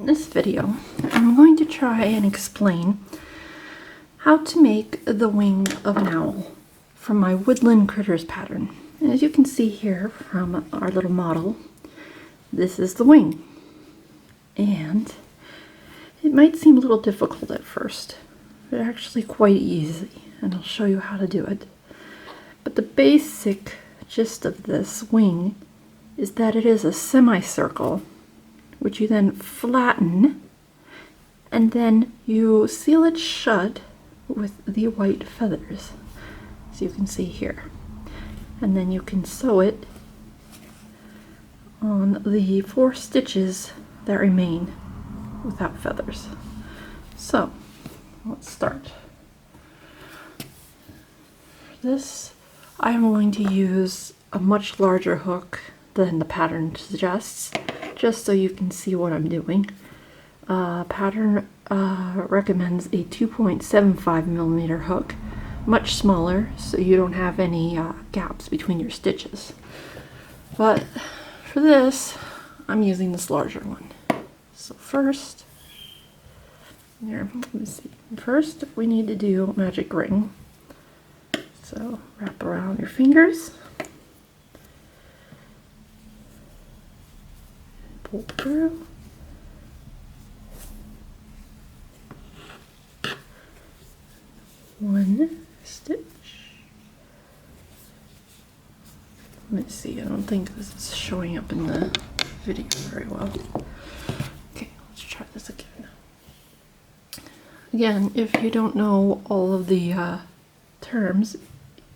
In this video, I'm going to try and explain how to make the wing of an owl from my woodland critters pattern. And as you can see here from our little model, this is the wing. And it might seem a little difficult at first, but actually quite easy, and I'll show you how to do it. But the basic gist of this wing is that it is a semicircle, which you then flatten, and then you seal it shut with the white feathers, as you can see here. And then you can sew it on the 4 stitches that remain without feathers. So let's start. For this, I'm going to use a much larger hook than the pattern suggests, just so you can see what I'm doing. Pattern recommends a 2.75 millimeter hook, much smaller, so you don't have any gaps between your stitches. But for this, I'm using this larger one. So first, here, let me see. First, we need to do magic ring. So wrap around your fingers. Pull through. One stitch. Let me see, I don't think this is showing up in the video very well. Okay, let's try this again. Again, if you don't know all of the terms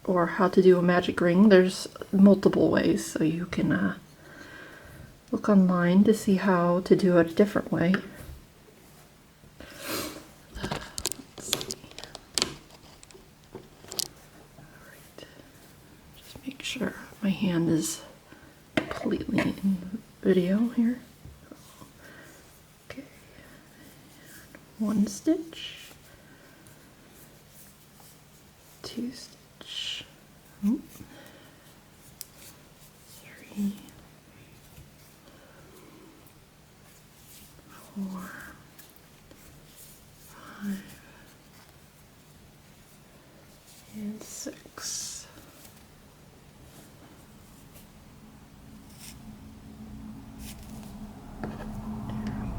or how to do a magic ring, there's multiple ways, so you can look online to see how to do it a different way. Let's see. Alright. Just make sure my hand is completely in the video here. Okay. 1 stitch. 2 stitch. 3. 4, 5, and 6.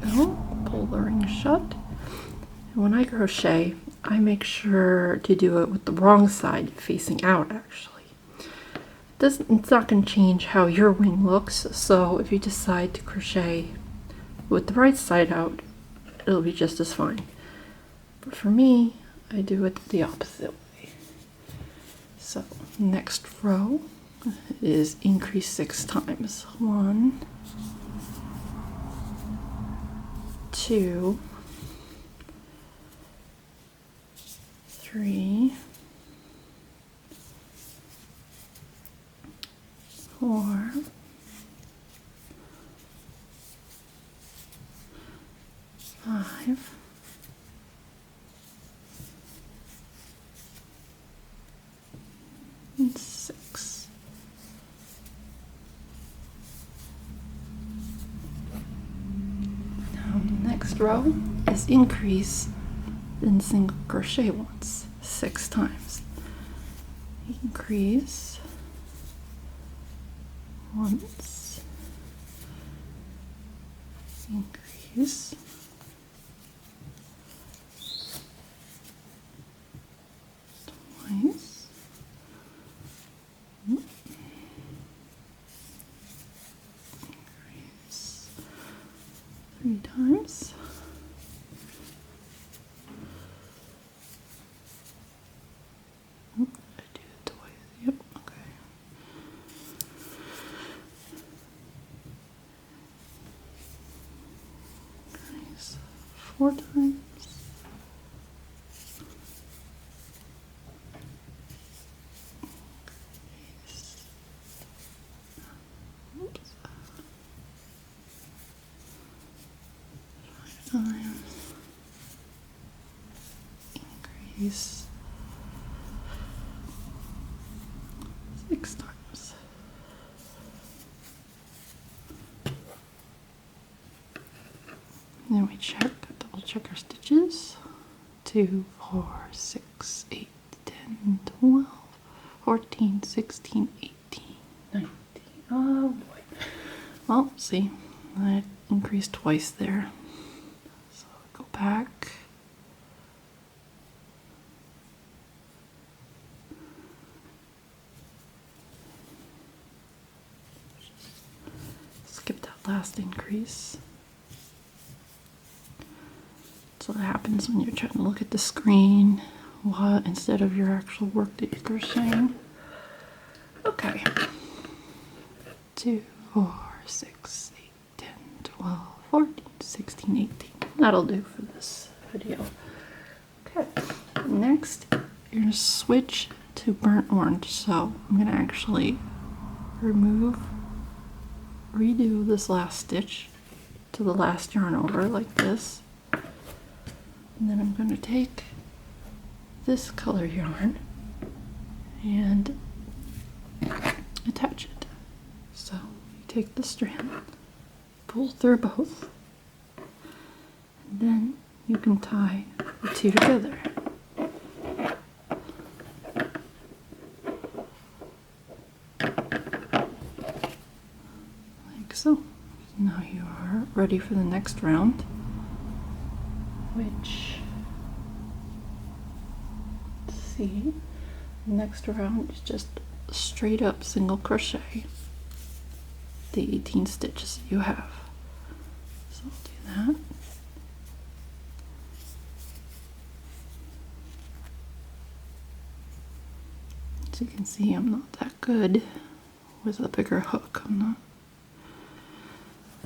There we go. Pull the ring shut. And when I crochet, I make sure to do it with the wrong side facing out, actually. It's not going to change how your wing looks, so if you decide to crochet with the right side out, it'll be just as fine. But for me, I do it the opposite way. So next row is increase 6 times. 1, 2, 3, 4, 5, and 6. Now the next row is increase, then single crochet once, 6 times. Increase once, increase, twice, increase 3 times, I do it twice, yep, okay. Increase 4 times. Increase 6 times. Then we double check our stitches. 2, 4, 6, 8, 10, 12, 14, 16, 18, 19. Oh boy. Well, see, I increased twice there. So go back. Skip that last increase. So what happens when you're trying to look at the screen instead of your actual work that you're crocheting. Okay. 2, 4, 6, 8, 10, 12, 14, 16, 18. That'll do for this video. Okay. Next, you're going to switch to burnt orange. So I'm going to actually redo this last stitch to the last yarn over like this. And then I'm going to take this color yarn and attach it. So you take the strand, pull through both, and then you can tie the two together. Like so. Now you are ready for the next round, which, let's see, the next round is just straight up single crochet the 18 stitches that you have. So I'll do that. As you can see, I'm not that good with a bigger hook. My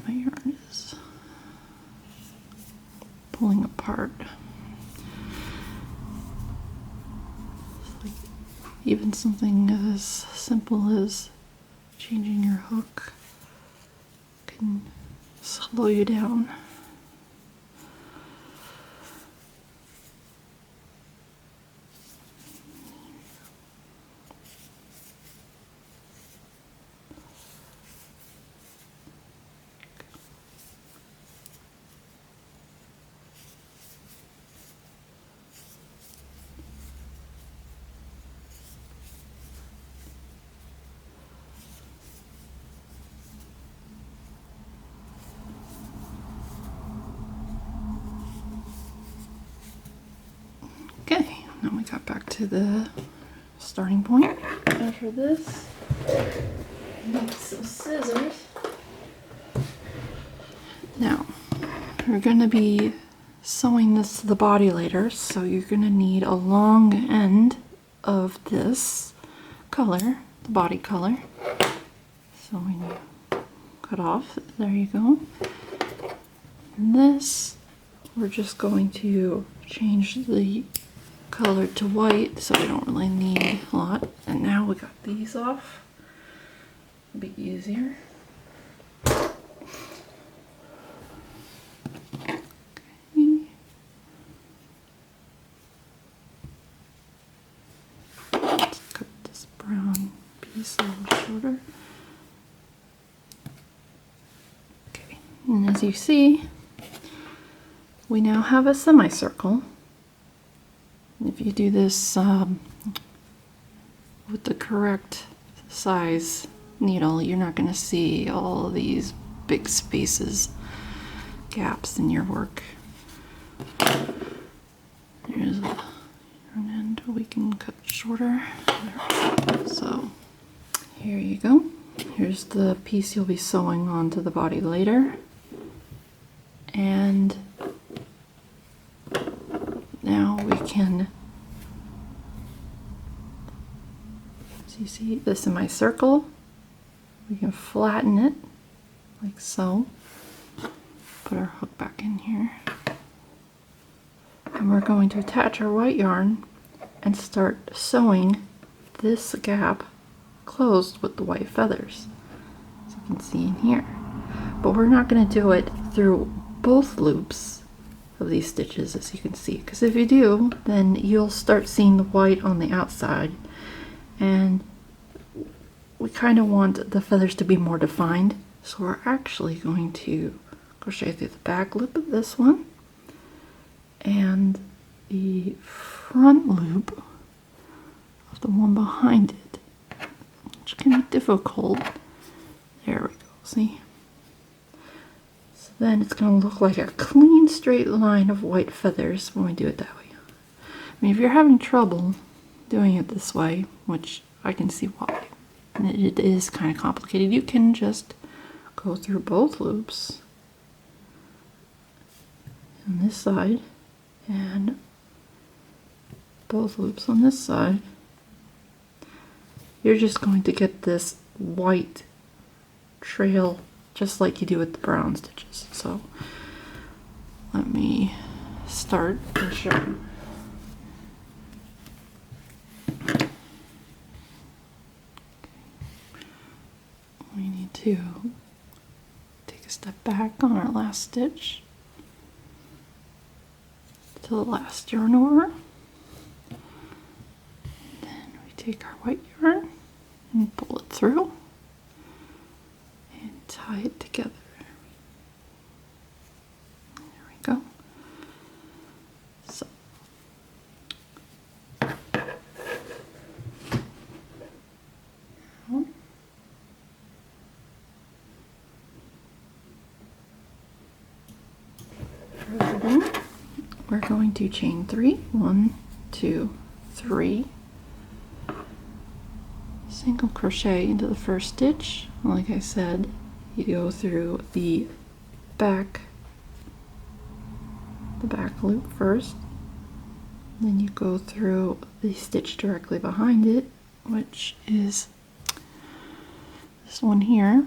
yarn is pulling apart. Like even something as simple as changing your hook can slow you down. Okay, now we got back to the starting point. After this, need some scissors. Now, we're going to be sewing this to the body later, so you're going to need a long end of this color, the body color. So when you cut off, there you go. And this, we're just going to change the color to white, so we don't really need a lot. And now we got these off. It'll be easier. Okay. Let's cut this brown piece a little shorter. Okay, and as you see, we now have a semicircle. If you do this with the correct size needle, you're not going to see all of these big spaces, gaps in your work. Here's an end we can cut shorter. So here you go. Here's the piece you'll be sewing onto the body later. And now we can, so you see this in my circle, we can flatten it like so, put our hook back in here, and we're going to attach our white yarn and start sewing this gap closed with the white feathers, as you can see in here. But we're not going to do it through both loops of these stitches, as you can see, because if you do, then you'll start seeing the white on the outside, and we kind of want the feathers to be more defined, so we're actually going to crochet through the back loop of this one and the front loop of the one behind it, which can be difficult. There we go, see? So then it's going to look like a clean straight line of white feathers when we do it that way. I mean, if you're having trouble doing it this way, which I can see why, and it is kind of complicated, you can just go through both loops on this side and both loops on this side. You're just going to get this white trail just like you do with the brown stitches. So let me start and show you. We need to take a step back on our last stitch to the last yarn over. Then we take our white yarn and pull it through and tie it together. There we go. So now we're going to chain 3, 1, 2, 3, single crochet into the first stitch. Like I said, you go through the back loop first, then you go through the stitch directly behind it, which is this one here,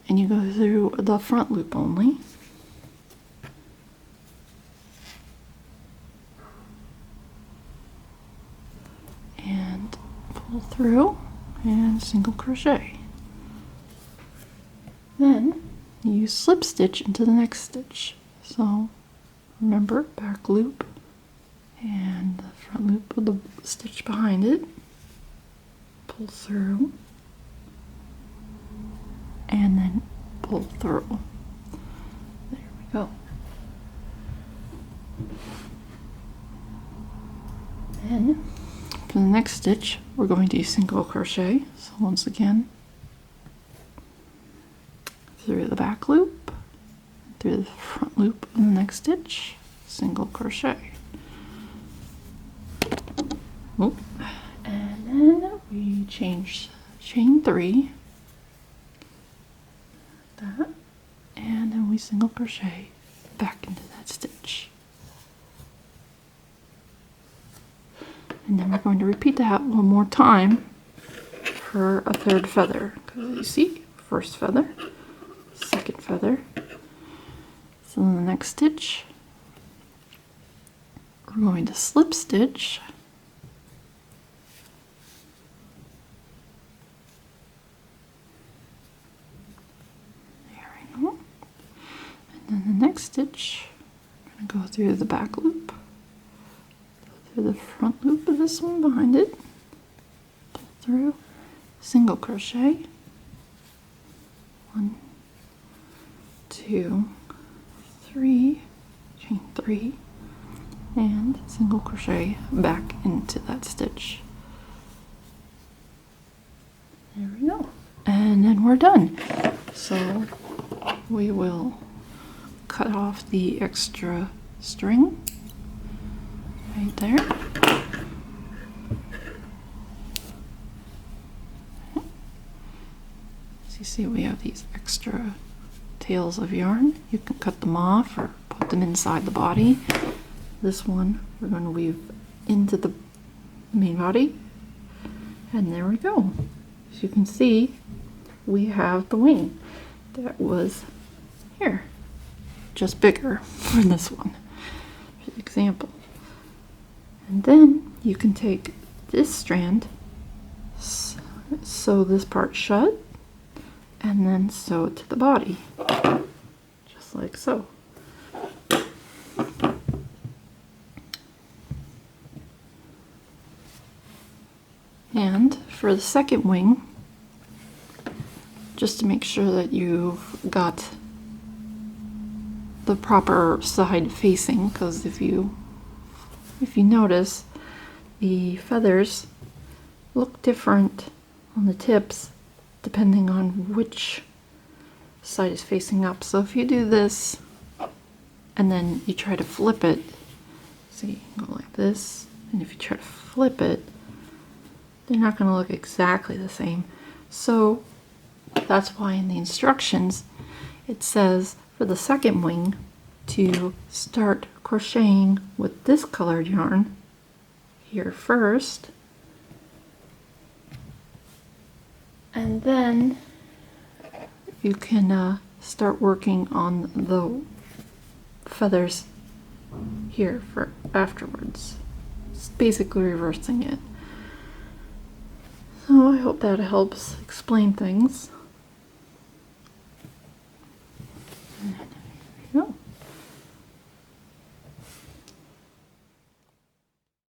and you go through the front loop only. And pull through and single crochet. Then you slip stitch into the next stitch. So remember, back loop and the front loop with the stitch behind it. Pull through and then pull through. There we go. Then for the next stitch, we're going to single crochet. So once again, through the back loop, through the front loop in the next stitch, single crochet. Oop. And then we chain 3, like that, and then we single crochet back into that stitch. And then we're going to repeat that one more time for a third feather. Because you see, first feather, second feather. So in the next stitch, we're going to slip stitch. There we go. And then the next stitch, I'm going to go through the back loop, through the front loop of this one behind it, pull through, single crochet, 1, 2, 3, chain 3, and single crochet back into that stitch. There we go. And then we're done. So we will cut off the extra string right there. As you see, we have these extra tails of yarn. You can cut them off or put them inside the body. This one we're going to weave into the main body, and there we go. As you can see, we have the wing that was here, just bigger for this one, for example. And then you can take this strand, sew this part shut, and then sew it to the body, just like so. And for the second wing, just to make sure that you've got the proper side facing, because if you notice, the feathers look different on the tips depending on which side is facing up. So if you do this and then you try to flip it, so you can go like this, and if you try to flip it, they're not going to look exactly the same. So that's why in the instructions it says for the second wing to start crocheting with this colored yarn here first, and then you can start working on the feathers here for afterwards. It's basically reversing it. So I hope that helps explain things.